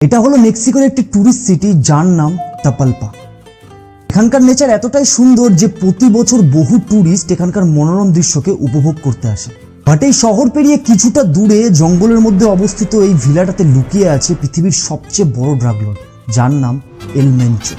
এটা হলো মেক্সিকোর একটি ট্যুরিস্ট সিটি যার নাম তাপালপা। এখানকার নেচার এতটাই সুন্দর যে প্রতি বছর বহু ট্যুরিস্ট এখানকার মনোরম দৃশ্যকে উপভোগ করতে আসে। বাট এই শহর পেরিয়ে কিছুটা দূরে জঙ্গলের মধ্যে অবস্থিত এই ভিলাটাতে লুকিয়ে আছে পৃথিবীর সবচেয়ে বড় ড্রাগ লর্ড, যার নাম এল মেনচো।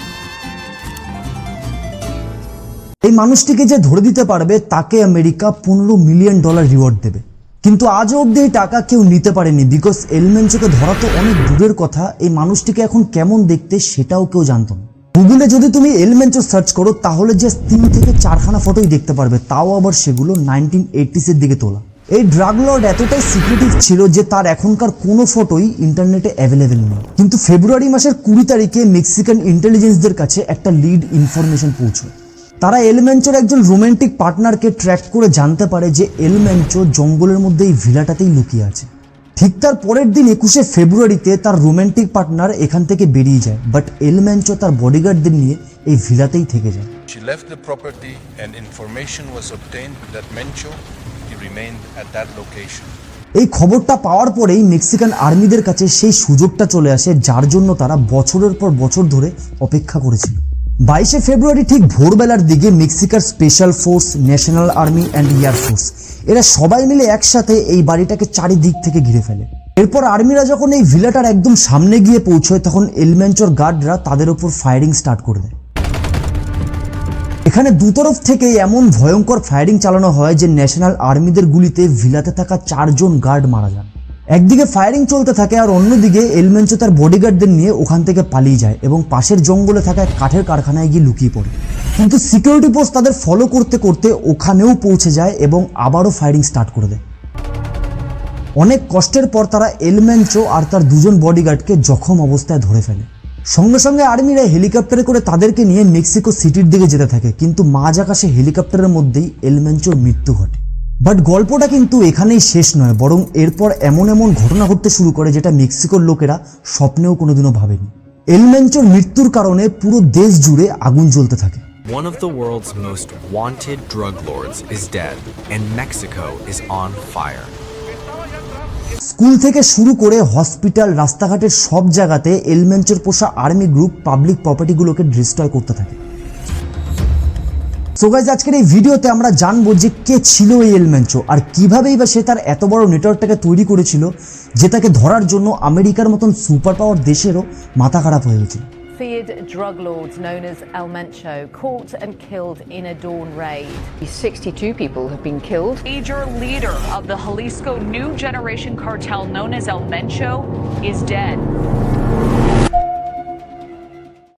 এই মানুষটিকে যে ধরে দিতে পারবে তাকে আমেরিকা $15 মিলিয়ন রিওয়ার্ড দেবে। কিন্তু আজও অব্দি এই টাকা কেউ নিতে পারেনি, বিকজ এল মেনচোকে ধরা তো অনেক দূরের কথা, এই মানুষটিকে এখন কেমন দেখতে সেটাও কেউ জানতো না। গুগলে যদি তুমি এল মেনচো সার্চ করো তাহলে যে 3 থেকে 4খানা ফটোই দেখতে পারবে, তাও আবার সেগুলো 1980s এর দিকে তোলা। এই ড্রাগ লর্ড এতটাই সিক্রেটিভ ছিল যে তার এখনকার কোনো ফটোই ইন্টারনেটে অ্যাভেলেবেল নেই। কিন্তু ফেব্রুয়ারি মাসের 20 তারিখে মেক্সিকান ইন্টেলিজেন্সদের কাছে একটা লিড ইনফরমেশন পৌঁছয়। তারা এল মেনচোর একজন রোমান্টিক পার্টনারকে ট্র্যাক করে জানতে পারে যে এল মেনচো জঙ্গলের মধ্যে এই ভিলাটাতেই লুকিয়ে আছে। ঠিক তার পরের দিন 21 ফেব্রুয়ারিতে তার রোমান্টিক পার্টনার এখান থেকে বেরিয়ে যায়, বাট এল মেনচো তার বডিগার্ডদের নিয়ে এই ভিলাতেই থেকে যায়। She left the property and information was obtained that Mencho he remained at that location. এই খবরটা পাওয়ার পরেই মেক্সিকান আর্মিদের কাছে সেই সুযোগটা চলে আসে যার জন্য তারা বছরের পর বছর ধরে অপেক্ষা করেছিল। 22 ফেব্রুয়ারি ঠিক ভোরবেলার দিকে মেক্সিকার special force, national army and air force এরা সবাই মিলে একসাথে এই বাড়িটাকে চারিদিক থেকে ঘিরে ফেলে। এরপর আর্মিরা যখন এই ভিলাটার একদম সামনে গিয়ে পৌঁছয় তখন এল মেনচোর গার্ডরা তাদের উপর ফায়ারিং স্টার্ট করে দেয়। এখানে দুতরফ থেকে এমন ভয়ঙ্কর ফায়ারিং চালানো হয় যে ন্যাশনাল আর্মিদের গুলিতে ভিলাতে থাকা 4 জন গার্ড মারা যান। একদিকে ফায়ারিং চলতে থাকে আর অন্যদিকে এল মেনচো তার বডিগার্ডদের নিয়ে ওখান থেকে পালিয়ে যায় এবং পাশের জঙ্গলে থাকা এক কাঠের কারখানায় গিয়ে লুকিয়ে পড়ে। কিন্তু সিকিউরিটি ফোর্স তাদের ফলো করতে করতে ওখানেও পৌঁছে যায় এবং আবারও ফায়ারিং স্টার্ট করে দেয়। অনেক কষ্টের পর তারা এল মেনচো আর তার 2 জন বডিগার্ডকে জখম অবস্থায় ধরে ফেলে। সঙ্গে সঙ্গে আর্মিরা হেলিকপ্টারে করে তাদেরকে নিয়ে মেক্সিকো সিটির দিকে যেতে থাকে, কিন্তু মাঝ আকাশে হেলিকপ্টারের মধ্যেই এল মেনচোর মৃত্যু ঘটে। বাট গল্পটা কিন্তু এখানেই শেষ নয়, বরং এরপর এমন এমন ঘটনা ঘটতে শুরু করে যেটা মেক্সিকোর লোকেরা স্বপ্নেও কোনোদিনও ভাবেনি। এল মেনচোর মৃত্যুর কারণে পুরো দেশ জুড়ে আগুন জ্বলতে থাকে। One of the world's most wanted drug lords is dead, and Mexico is on fire. School থেকে শুরু করে হসপিটাল, রাস্তাঘাটের সব জায়গাতে এল মেনচোর পোষা আর্মি গ্রুপ পাবলিক প্রপার্টিগুলোকে ডিস্ট্রয় করতে থাকে। সো গাইস, আজকের এই ভিডিওতে আমরা জানবো যে কে ছিল এই এল মেনচো আর কিভাবেই বা সে তার এত বড় নেটওয়ার্কটাকে তৈরি করেছিল যে তাকে ধরার জন্য আমেরিকার মতন সুপার পাওয়ার দেশেরও মাথা খারাপ হয়ে গেছিল। Feared drug lords known as El Mencho caught and killed in a dawn raid. 62 people have been killed. Major leader of the Jalisco New Generation cartel known as El Mencho is dead.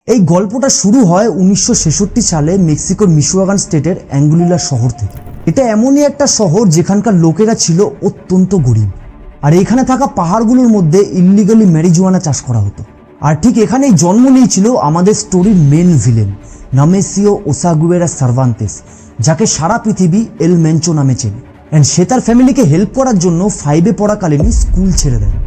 এই গল্পটা শুরু হয় 1966 সালে মেক্সিকোর মিশোয়াগান স্টেটের অ্যাঙ্গুলিলা শহর থেকে। এটা এমনই একটা শহর যেখানকার লোকেরা ছিল অত্যন্ত গরিব, আর এখানে থাকা পাহাড়গুলোর মধ্যে ইল্লিগালি ম্যারিজুয়ানা চাষ করা হতো। আর ঠিক এখানেই জন্ম নিয়েছিল আমাদের স্টোরির মেন ভিলেন নামেসিও ওসাগুয়েরা সার্ভান্তেস, যাকে সারা পৃথিবী এল মেনচো নামে চেনে। অ্যান্ড সে তার ফ্যামিলিকে হেল্প করার জন্য 5 পড়াকালীনই স্কুল ছেড়ে দেয়।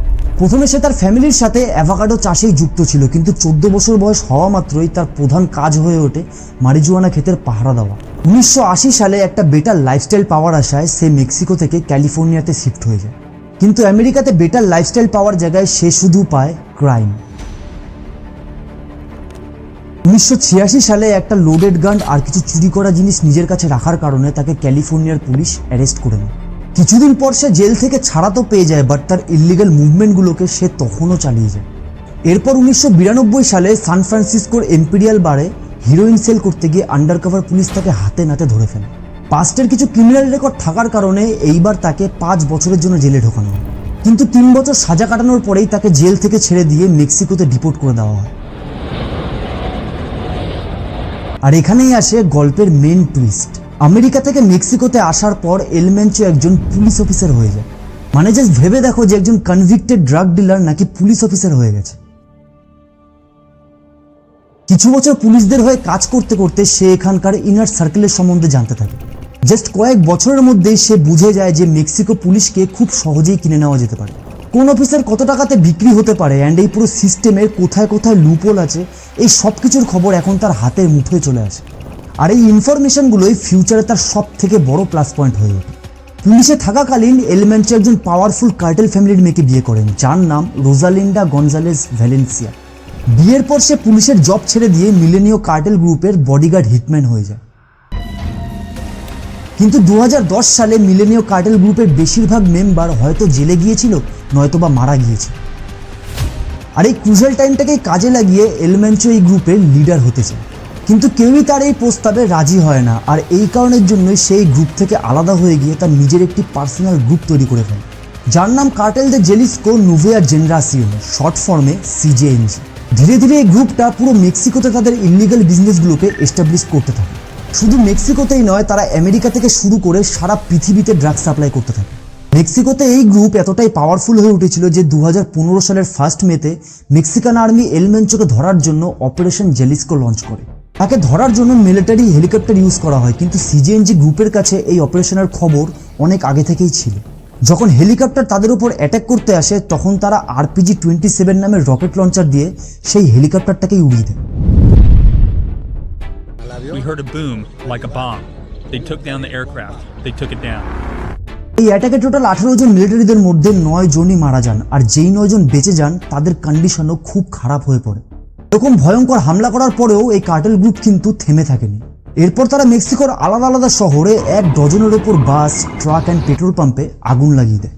প্রথমে সে তার ফ্যামিলির সাথে অ্যাভোকাডো চাষেই যুক্ত ছিল, কিন্তু 14 বছর বয়স হওয়া মাত্রই তার প্রধান কাজ হয়ে ওঠে মারিজুয়ানা ক্ষেতের পাহারা দেওয়া। 1980 সালে একটা বেটার লাইফস্টাইল পাওয়ার আশায় সে মেক্সিকো থেকে ক্যালিফোর্নিয়াতে শিফট হয়ে যায়। কিন্তু আমেরিকাতে বেটার লাইফস্টাইল পাওয়ার জায়গায় সে শুধু পায় ক্রাইম। 1986 সালে একটা লোডেড গান আর কিছু চুরি করা জিনিস নিজের কাছে রাখার কারণে তাকে ক্যালিফোর্নিয়ার পুলিশ অ্যারেস্ট করে নেয়। কিছুদিন পর সে জেল থেকে ছাড়া তো পেয়ে যায়, বাট তার ইল্লিগাল মুভমেন্টগুলোকে সে তখনও চালিয়ে যায়। এরপর 1992 সালে সান ফ্রান্সিসকোর এম্পিরিয়াল বারে হিরোইন সেল করতে গিয়ে আন্ডারকভার পুলিশ তাকে হাতে নাতে ধরে ফেলে। পাস্টের কিছু ক্রিমিনাল রেকর্ড থাকার কারণে এইবার তাকে 5 বছরের জন্য জেলে ঢোকানো হয়। কিন্তু 3 বছর সাজা কাটানোর পরেই তাকে জেল থেকে ছেড়ে দিয়ে মেক্সিকোতে ডিপোর্ট করে দেওয়া হয়। আর এখানেই আসে গল্পের মেন টুইস্ট। আমেরিকা থেকে মেক্সিকোতে আসার পর এল মেনচো একজন পুলিশ অফিসার হয়ে যায়। মানে জাস্ট ভেবে দেখো যে একজন কনভিক্টেড ড্রাগ ডিলার নাকি পুলিশ অফিসার হয়ে গেছে। কিছু বছর পুলিশদের হয়ে কাজ করতে করতে সে এখানকার ইনার সার্কেলের সম্বন্ধে জানতে থাকে। জাস্ট কয়েক বছরের মধ্যেই সে বুঝে যায় যে মেক্সিকো পুলিশকে খুব সহজেই কিনে নেওয়া যেতে পারে, কোন অফিসার কত টাকাতে বিক্রি হতে পারে, অ্যান্ড এই পুরো সিস্টেমের কোথায় কোথায় লুপহোল আছে, এই সব কিছুর খবর এখন তার হাতের মুঠোয় চলে আসে। আর এই ইনফরমেশনগুলোই ফিউচারে তার সব থেকে বড় প্লাস পয়েন্ট হয়ে ওঠে। পুলিশে থাকাকালীন এল ম্যানচো একজন পাওয়ারফুল কার্টেল ফ্যামিলির মেয়েকে বিয়ে করেন, যার নাম রোজালিন্ডা গনজালেস ভ্যালেন্সিয়া। বিয়ের পর সে পুলিশের জব ছেড়ে দিয়ে মিলেনিও কার্টেল গ্রুপের বডিগার্ড হিটম্যান হয়ে যায়। কিন্তু 2010 সালে মিলেনিও কার্টেল গ্রুপের বেশিরভাগ মেম্বার হয়তো জেলে গিয়েছিল, নয়তোবা মারা গিয়েছে। আর এই ক্রুশাল টাইমটাকেই কাজে লাগিয়ে এল ম্যানচো এই গ্রুপের লিডার হতে চায়, কিন্তু কেউই তার এই প্রস্তাবে রাজি হয় না। আর এই কারণের জন্যই সেই গ্রুপ থেকে আলাদা হয়ে গিয়ে তার নিজের একটি পার্সোনাল গ্রুপ তৈরি করে ফেলে, যার নাম কার্টেল দে জেলিসকো নুভেয়া জেনারেশন, শর্ট ফর্মে সিজেএনজি। ধীরে ধীরে এই গ্রুপটা পুরো মেক্সিকোতে তাদের ইললিগাল বিজনেসগুলোকে এস্টাবলিশ করতে থাকে। শুধু মেক্সিকোতেই নয়, তারা আমেরিকা থেকে শুরু করে সারা পৃথিবীতে ড্রাগ সাপ্লাই করতে থাকে। মেক্সিকোতে এই গ্রুপ এতটাই পাওয়ারফুল হয়ে উঠেছিল যে 2015 সালের 1 মেতে মেক্সিকান আর্মি এল ম্যানচোকে ধরার জন্য অপারেশন জেলিসকো লঞ্চ করে। তাকে ধরার জন্য মিলিটারি হেলিকপ্টার ইউজ করা হয়, কিন্তু সিজেএনজি গ্রুপের কাছে এই অপারেশনের খবর অনেক আগে থেকেই ছিল। যখন হেলিকপ্টার তাদের উপর অ্যাটাক করতে আসে, তখন তারা RPG-27 নামের রকেট লঞ্চার দিয়ে সেই হেলিকপ্টারটাকেই উড়িয়ে দেয়। We heard a boom like a bomb. They took down the aircraft. They took it down. এই অ্যাটাকে টোটাল 18 জন মিলিটারিদের মধ্যে 9 জনই মারা যান, আর যেই 9 জন বেঁচে যান তাদের কন্ডিশনও খুব খারাপ হয়ে পড়ে। এরকম ভয়ঙ্কর হামলা করার পরেও এই কার্টেল গ্রুপ কিন্তু থেমে থাকেনি। এরপর তারা মেক্সিকোর আলাদা আলাদা শহরে 1 ডজনের ওপর বাস, ট্রাক অ্যান্ড পেট্রোল পাম্পে আগুন লাগিয়ে দেয়।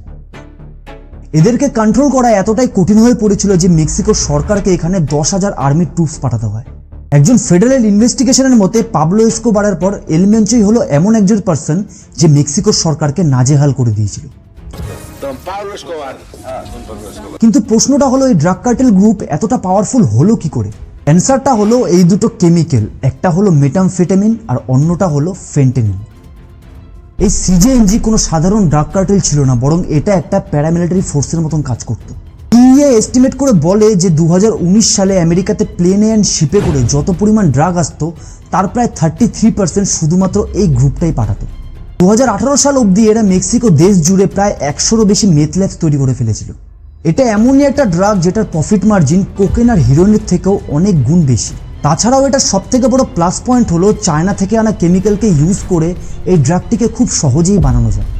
এদেরকে কন্ট্রোল করা এতটাই কঠিন হয়ে পড়েছিল যে মেক্সিকোর সরকারকে এখানে 10,000 আর্মি ট্রুপস পাঠাতে হয়। একজন ফেডারেল ইনভেস্টিগেশনের মতে পাবলো এসকোবারের পর এল ম্যানচোই হলো এমন একজন পার্সন যে মেক্সিকোর সরকারকে নাজেহাল করে দিয়েছিল। কিন্তু প্রশ্নটা হলো, এই ড্রাগ কার্টেল গ্রুপ এতটা পাওয়ারফুল হলো কি করে? অ্যান্সারটা হলো এই দুটো কেমিক্যাল, একটা হলো মেটামফেটামিন আর অন্যটা হলো ফেন্টানিল। এই সিজেএনজি কোনো সাধারণ ড্রাগ কার্টেল ছিল না, বরং এটা একটা প্যারামিলিটারি ফোর্সের মতন কাজ করত। DEA এস্টিমেট করে বলে যে 2019 সালে আমেরিকাতে প্লেনে অ্যান্ড শিপে করে যত পরিমাণ ড্রাগ আসতো তার প্রায় 33% শুধুমাত্র এই গ্রুপটাই পাঠাতো। 2018 সাল অবধি এরা মেক্সিকো দেশ জুড়ে প্রায় 100রও বেশি মেথ ল্যাবস তৈরি করে ফেলেছিল। এটা এমনই একটা ড্রাগ যেটার প্রফিট মার্জিন কোকেন আর হিরোইনের থেকেও অনেক গুণ বেশি। তাছাড়াও এটা সবথেকে বড় প্লাস পয়েন্ট হলো চায়না থেকে আনা কেমিক্যালকে ইউজ করে এই ড্রাগটিকে খুব সহজেই বানানো যায়।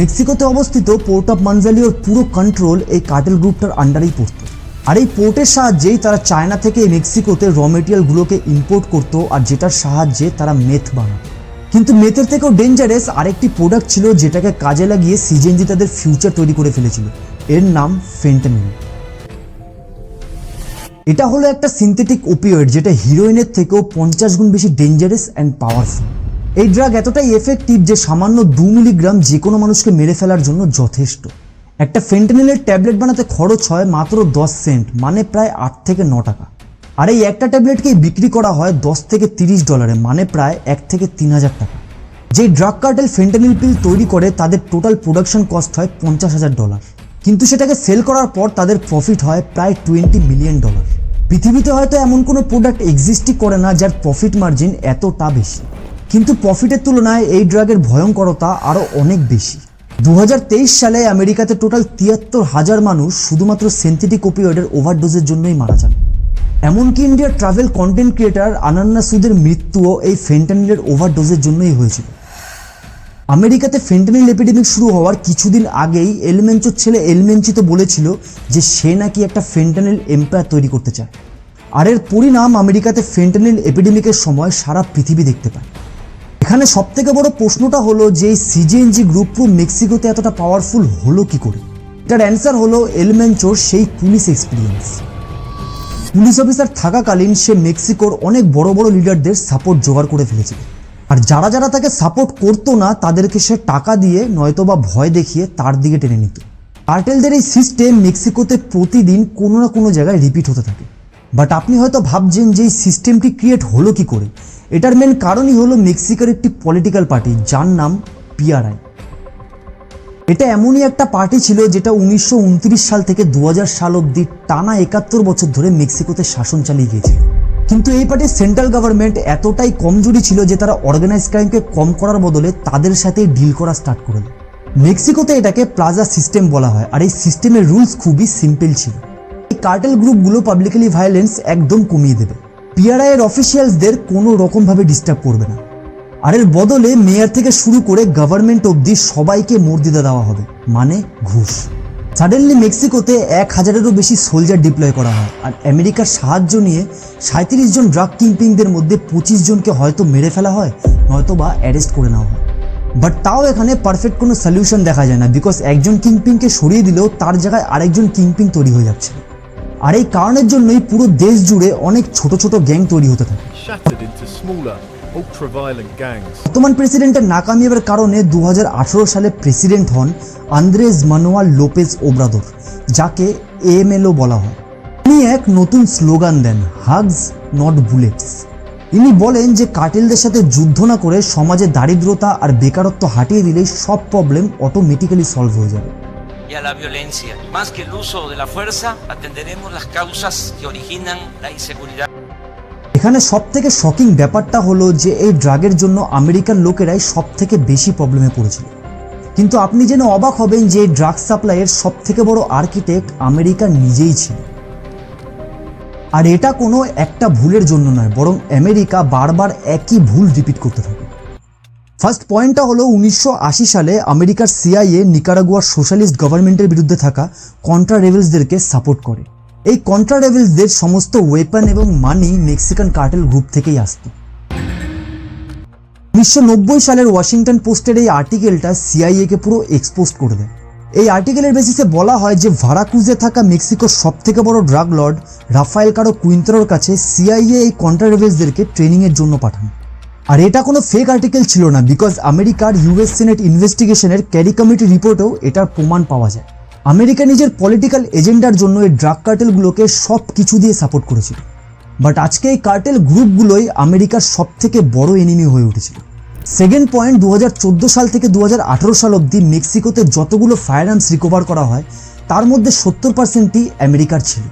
মেক্সিকোতে অবস্থিত পোর্ট অফ মানজালিওর পুরো কন্ট্রোল এই কার্টেল গ্রুপটার আন্ডারেই পড়তো। আর এই পোর্টের সাহায্যেই তারা চায়না থেকে মেক্সিকোতে র মেটেরিয়ালগুলোকে ইম্পোর্ট করতো, আর যেটার সাহায্যে তারা মেথ বানাতো। কিন্তু মেথের থেকেও ডেঞ্জারাস আরেকটি প্রোডাক্ট ছিল যেটাকে কাজে লাগিয়ে সিজেএনজি তাদের ফিউচার তৈরি করে ফেলেছিল। এর নাম ফেন্টানিল। এটা হলো একটা সিনথেটিক ওপিওয়েড যেটা হিরোইনের থেকেও 50 গুণ বেশি ডেঞ্জারাস অ্যান্ড পাওয়ারফুল। এই ড্রাগ এতটাই এফেক্টিভ যে সামান্য 2 মিলিগ্রাম যে কোনো মানুষকে মেরে ফেলার জন্য যথেষ্ট। একটা ফেন্টানিলের ট্যাবলেট বানাতে খরচ হয় মাত্র 10 সেন্ট, মানে প্রায় 8 থেকে 9 টাকা। আর এই একটা ট্যাবলেটকেই বিক্রি করা হয় $10 থেকে $30, মানে প্রায় 1 থেকে 3,000 টাকা। যে ড্রাগ কার্টেল ফেন্টানিল পিল তৈরি করে তাদের টোটাল প্রোডাকশন কস্ট হয় $50,000, কিন্তু সেটাকে সেল করার পর তাদের প্রফিট হয় প্রায় $20 মিলিয়ন। পৃথিবীতে হয়তো এমন কোনো প্রোডাক্ট এক্সিস্টই করে না যার প্রফিট মার্জিন এতটা বেশি, কিন্তু প্রফিটের তুলনায় এই ড্রাগের ভয়ঙ্করতা আরও অনেক বেশি। 2023 সালে আমেরিকাতে টোটাল 73,000 মানুষ শুধুমাত্র সিনথেটিক ওপিওয়েডের ওভারডোজের জন্যই মারা যান। এমনকি ইন্ডিয়ার ট্রাভেল কন্টেন্ট ক্রিয়েটার আনান্না সুদের মৃত্যুও এই ফেন্টানিলের ওভারডোজের জন্যই হয়েছিল। আমেরিকাতে ফেন্টানিল এপিডেমিক শুরু হওয়ার কিছুদিন আগেই এল ম্যানচোর ছেলে এল ম্যানচিতো বলেছিল যে সে নাকি একটা ফেন্টানিল এম্পায়ার তৈরি করতে চায়। আর এর পরিণাম আমেরিকাতে ফেন্টানিল এপিডেমিকের সময় সারা পৃথিবী দেখতে পায়। এখানে সবথেকে বড় প্রশ্নটা হলো যে এই সিজেএনজি গ্রুপ পুরো মেক্সিকোতে এতটা পাওয়ারফুল হলো কি করে? এটার অ্যান্সার হলো এল ম্যানচোর সেই পুলিশ এক্সপিরিয়েন্স। পুলিশ অফিসার থাকাকালীন সে মেক্সিকোর অনেক বড় বড় লিডারদের সাপোর্ট জোগাড় করে ফেলেছিল, আর যারা যারা তাকে সাপোর্ট করতো না তাদেরকে সে টাকা দিয়ে নয়তোবা ভয় দেখিয়ে তার দিকে টেনে নিত। কার্টেলদের এই সিস্টেম মেক্সিকোতে প্রতিদিন কোনো না কোনো জায়গায় রিপিট হতে থাকে। বাট আপনি হয়তো ভাবছেন যে এই সিস্টেমটি ক্রিয়েট হলো কি করে? এটার মেন কারণই হলো মেক্সিকোর একটি পলিটিক্যাল পার্টি যার নাম PRI। এটা এমনই একটা পার্টি ছিল যেটা 1929 সাল থেকে 2000 সাল অবধি টানা 71 বছর ধরে মেক্সিকোতে শাসন চালিয়ে গিয়েছিল। কিন্তু এই পার্টির সেন্ট্রাল গভর্নমেন্ট এতটাই কমজোরি ছিল যে তারা অর্গানাইজ ক্রাইমকে কম করার বদলে তাদের সাথে ডিল করা স্টার্ট করে দেয়। মেক্সিকোতে এটাকে প্লাজা সিস্টেম বলা হয়, আর এই সিস্টেমের রুলস খুবই সিম্পল ছিল। এই কার্টেল গ্রুপগুলো পাবলিকলি ভায়োলেন্স একদম কমিয়ে দেবে, PRI এর অফিসিয়ালসদের কোনো রকমভাবে ডিস্টার্ব করবে না। আর এর বদলে মেয়র থেকে শুরু করে গভর্নমেন্ট অবধি সবাইকে মর্যাদা দেওয়া হবে, মানে ঘুষ। সাডেনলি মেক্সিকোতে 1000-এরও বেশি সোলজার ডিপ্লয় করা হয়, আর আমেরিকার সাহায্য নিয়ে 37 জন ড্রাগ কিংপিংদের মধ্যে 25 জনকে হয়তো মেরে ফেলা হয়, নয়তো বা অ্যারেস্ট করে নেওয়া হয়। বাট তাও এখানে পারফেক্ট কোনো সলিউশন দেখা যায় না, বিকজ একজন কিংপিংকে সরিয়ে দিলেও তার জায়গায় আরেকজন কিংপিং তৈরি হয়ে যাচ্ছে। আর এই কারণের জন্যই পুরো দেশ জুড়ে অনেক ছোট ছোট গ্যাং তৈরি হতে থাকে। বর্তমান প্রেসিডেন্টের নাকামিয়াবের কারণে 2018 সালে প্রেসিডেন্ট হন আন্দ্রেস মানুয়েল লোপেজ ওব্রাদোর, যাকে AMLO বলা হয়। তিনি এক নতুন স্লোগান দেন, হাগস নট বুলেটস। ইনি বলেন যে কার্টেলদের সাথে যুদ্ধ না করে সমাজে দারিদ্রতা আর বেকারত্ব হাটিয়ে দিলেই সব প্রবলেম অটোমেটিক্যালি সলভ হয়ে যাবে। Y a la violencia. Más que el uso de la fuerza, atenderemos las causas que originan la inseguridad. এখানে সব থেকে শকিং ব্যাপারটা হলো যে এই ড্রাগের জন্য আমেরিকার লোকেরাই সব থেকে বেশি প্রবলেমে পড়েছিল। কিন্তু আপনি জেনে অবাক হবেন যে এই ড্রাগ সাপ্লাইয়ের সব থেকে বড় আর্কিটেক্ট আমেরিকা নিজেই ছিল। আর এটা কোনো একটা ভুলের জন্য নয়, বরং আমেরিকা বারবার একই ভুল রিপিট করতে থাকে। ফার্স্ট পয়েন্টটা হলো 1980 সালে আমেরিকার CIA নিকারাগুয়ার সোশ্যালিস্ট গভর্নমেন্টের বিরুদ্ধে থাকা কন্ট্রা রেবেলসদেরকে সাপোর্ট করে। এই কন্ট্রা রেবেলসদের সমস্ত ওয়েপন এবং মানি মেক্সিকান কার্টেল গ্রুপ থেকেই আসত। 1990 সালের ওয়াশিংটন পোস্টের এই আর্টিকেলটা CIA কে পুরো এক্সপোজ করে দেয়। এই আর্টিকেলের বেসিসে বলা হয় যে ভারাকুজে থাকা মেক্সিকোর সব থেকে বড় ড্রাগ লর্ড রাফায়েল কারো কুইন্তারোর কাছে CIA এই কন্ট্রা রেবেলসদেরকে ট্রেনিংয়ের জন্য পাঠান। আর এটা কোনো ফেক আর্টিকেল ছিল না, বিকজ আমেরিকার US সিনেট ইনভেস্টিগেশনের ক্যারি কমিটি রিপোর্টেও এটার প্রমাণ পাওয়া যায়। আমেরিকা নিজের পলিটিক্যাল এজেন্ডার জন্য এই ড্রাগ কার্টেলগুলোকে সব কিছু দিয়ে সাপোর্ট করেছিল। বাট আজকে এই কার্টেল গ্রুপগুলোই আমেরিকার সব থেকে বড় এনিমি হয়ে উঠেছিল। সেকেন্ড পয়েন্ট, 2014 সাল থেকে 2018 সাল অবধি মেক্সিকোতে যতগুলো ফায়ার আর্মস রিকভার করা হয় তার মধ্যে 70%ই আমেরিকার ছিল।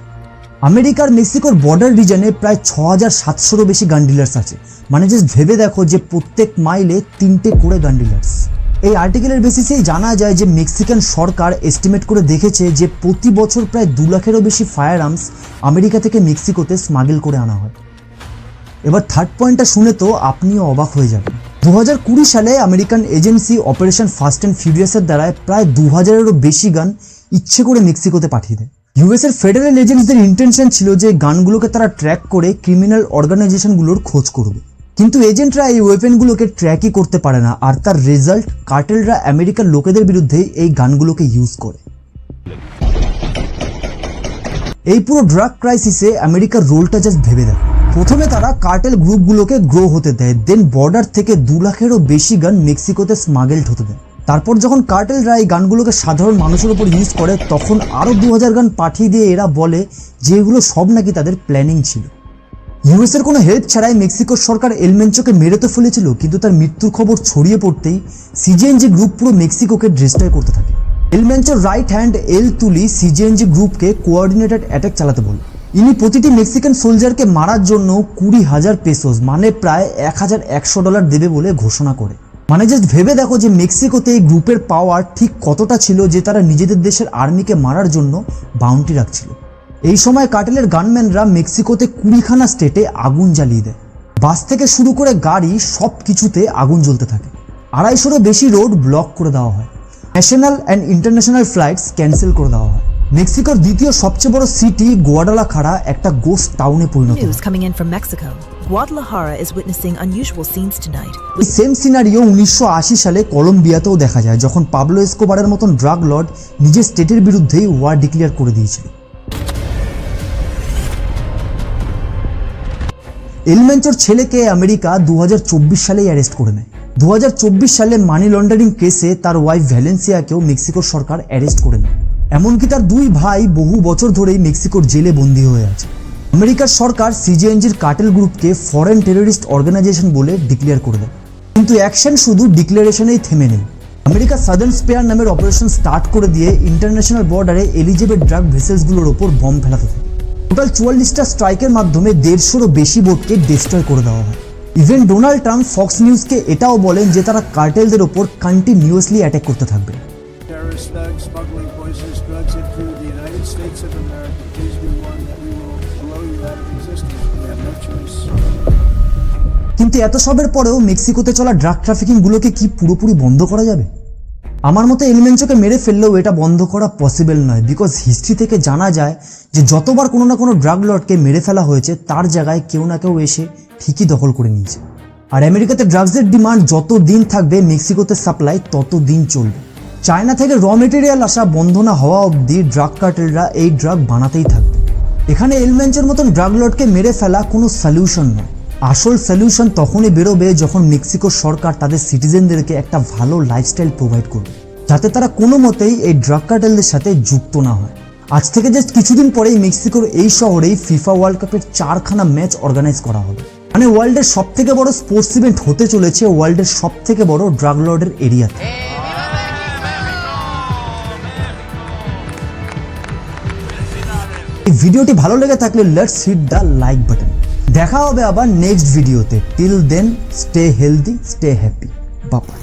আমেরিকার মেক্সিকোর বর্ডার রিজনে প্রায় 6700-রও বেশি গান ডিলার্স আছে। মানে জাস্ট ভেবে দেখো যে প্রত্যেক মাইলে 3টে করে গান ডিলার্স। এই আর্টিকেলের বেসিসেই জানা যায় যে মেক্সিকান সরকার এস্টিমেট করে দেখেছে যে প্রতি বছর প্রায় 2 লাখেরও বেশি ফায়ার আর্মস আমেরিকা থেকে মেক্সিকোতে স্মাগল করে আনা হয়। এবার থার্ড পয়েন্টটা শুনে তো আপনিও অবাক হয়ে যাবেন। 2020 সালে American agency operation fast and ফিউরিয়াসের দ্বারায় প্রায় 2000-এরও বেশি গান ইচ্ছে করে মেক্সিকোতে পাঠিয়ে দেয়। US এর ফেডারেল এজেন্টসদের ইন্টেনশন ছিল যে গানগুলোকে তারা ট্র্যাক করে ক্রিমিনাল অর্গানাইজেশনগুলোর খোঁজ করবে, কিন্তু এজেন্টরা এই ওয়েপেনগুলোকে ট্র্যাকই করতে পারে না, আর তার রেজাল্ট কার্টেলরা আমেরিকার লোকেদের বিরুদ্ধে এই গানগুলোকে ইউজ করে। এই পুরো ড্রাগ ক্রাইসিসে আমেরিকার রোলটা জাস্ট ভেবে দেয়। প্রথমে তারা কার্টেল গ্রুপগুলোকে গ্রো হতে দেয়, দেন বর্ডার থেকে 2 লাখেরও বেশি গান মেক্সিকোতে স্মাগলড হতে দেয়। তারপর যখন কার্টেলরা এই গানগুলোকে সাধারণ মানুষের উপর ইউজ করে তখন আরও 2000 গান পাঠিয়ে দিয়ে এরা বলে যে এগুলো সব নাকি তাদের প্ল্যানিং ছিল। US এর কোনো হেল্প ছাড়াই মেক্সিকোর সরকার এল মেনচোকে মেরে তো ফেলেছিল, কিন্তু তার মৃত্যুর খবর ছড়িয়ে পড়তেই CJNG গ্রুপ পুরো মেক্সিকোকে ডিস্ট্রয় করতে থাকে। এল মেনচোর রাইট হ্যান্ড এল তুলি CJNG গ্রুপকে কোঅর্ডিনেটেড অ্যাটাক চালাতে বলে। ইনি প্রতিটি মেক্সিকান সোলজারকে মারার জন্য 20,000 পেসোস মানে প্রায় $1,100 দেবে বলে ঘোষণা করে। মানে জাস্ট ভেবে দেখো যে মেক্সিকোতে এই গ্রুপের পাওয়ার ঠিক কতটা ছিল যে তারা নিজেদের দেশের আর্মিকে মারার জন্য বাউন্টি রাখছিল। এই সময় কার্টেলের গানম্যানরা মেক্সিকোতে 20খানা স্টেটে আগুন জ্বালিয়ে দেয়। বাস থেকে শুরু করে গাড়ি সব কিছুতে আগুন জ্বলতে থাকে। 250-রও বেশি রোড ব্লক করে দেওয়া হয়। National and international flights cancel করে দেওয়া হয়। মেক্সিকোর দ্বিতীয় সবচেয়ে বড় সিটি গুয়াডালাখারা একটা গোস্ট টাউনে পরিণত হয়। News coming in from Mexico. Guadalajara is witnessing unusual scenes tonight. এই সেম সিনারিও 1980 সালে কলম্বিয়াতেও দেখা যায়, যখন পাবলো এসকোবারের মতন ড্রাগ লর্ড নিজের স্টেটের বিরুদ্ধেই ওয়ার ডিক্লেয়ার করে দিয়েছিল। এল মেনচোর ছেলেকে আমেরিকা 2024 সালেই অ্যারেস্ট করে নেয়। 2024 সালে মানি লন্ডারিং কেসে তার ওয়াইফ ভ্যালেন্সিয়াকেও মেক্সিকোর সরকার অ্যারেস্ট করে নেয়। এমনকি তার 2 ভাই বহু বছর ধরেই মেক্সিকোর জেলে বন্দী হয়ে আছে। আমেরিকার সরকার CJNG'র কার্টেল গ্রুপকে ফরেন টেররিস্ট অর্গানাইজেশন বলে ডিক্লেয়ার করে দেয়, কিন্তু অ্যাকশন শুধু ডিক্লারেশনেই থেমে নেই। আমেরিকা সাদার্ন স্পেয়ার নামের অপারেশন স্টার্ট করে দিয়ে ইন্টারন্যাশনাল বর্ডারে এলিজেবল ড্রাগ ভেসেলসগুলোর ওপর বম ফেলাতে থাকে। টোটাল 44টা স্ট্রাইকের মাধ্যমে 150-রও বেশি বোটকে ডিস্ট্রয় করে দেওয়া হয়। ইভেন ডোনাল্ড ট্রাম্প ফক্স নিউজকে এটাও বলেন যে তারা কার্টেলদের ওপর কন্টিনিউয়াসলি অ্যাটাক করতে থাকবে। কিন্তু এত সবের পরেও মেক্সিকোতে চলা ড্রাগ ট্রাফিকিং গুলোকে কি পুরোপুরি বন্ধ করা যাবে? আমার মতে এল মেনচোকে মেরে ফেললেও এটা বন্ধ করা পসিবল নয়, বিকজ হিস্ট্রি থেকে জানা যায় যে যতবার কোনো না কোনো ড্রাগ লর্ডকে মেরে ফেলা হয়েছে তার জায়গায় কেউ না কেউ এসে ঠিকই দখল করে নিয়েছে। আর আমেরিকাতে ড্রাগসের ডিমান্ড যত দিন থাকবে মেক্সিকোতে সাপ্লাই তত দিন চলবে। চায়না থেকে র মেটেরিয়াল আসা বন্ধ না হওয়া অবধি ড্রাগ কার্টেলরা এই ড্রাগ বানাতেই থাকবে। এখানে এল মেনচোর মতন ড্রাগ লর্ডকে মেরে ফেলা কোনো সলিউশন নয়। আসল সলিউশন তখনই বেরোবে যখন মেক্সিকোর সরকার তাদের সিটিজেনদেরকে একটা ভালো লাইফস্টাইল প্রোভাইড করবে, যাতে তারা কোনো মতেই এই ড্রাগ কার্টেলদের সাথে যুক্ত না হয়। আজ থেকে জাস্ট কিছুদিন পরেই মেক্সিকোর এই শহরেই ফিফা ওয়ার্ল্ড কাপের 4খানা ম্যাচ অর্গানাইজ করা হবে। মানে ওয়ার্ল্ডের সব থেকে বড় স্পোর্টস ইভেন্ট হতে চলেছে ওয়ার্ল্ডের সব থেকে বড় ড্রাগ লর্ডের এরিয়াতে। এই ভিডিওটি ভালো লেগে থাকলে let's hit the like button. দেখা হবে আবার নেক্সট ভিডিওতে। Till then stay healthy, stay happy, by.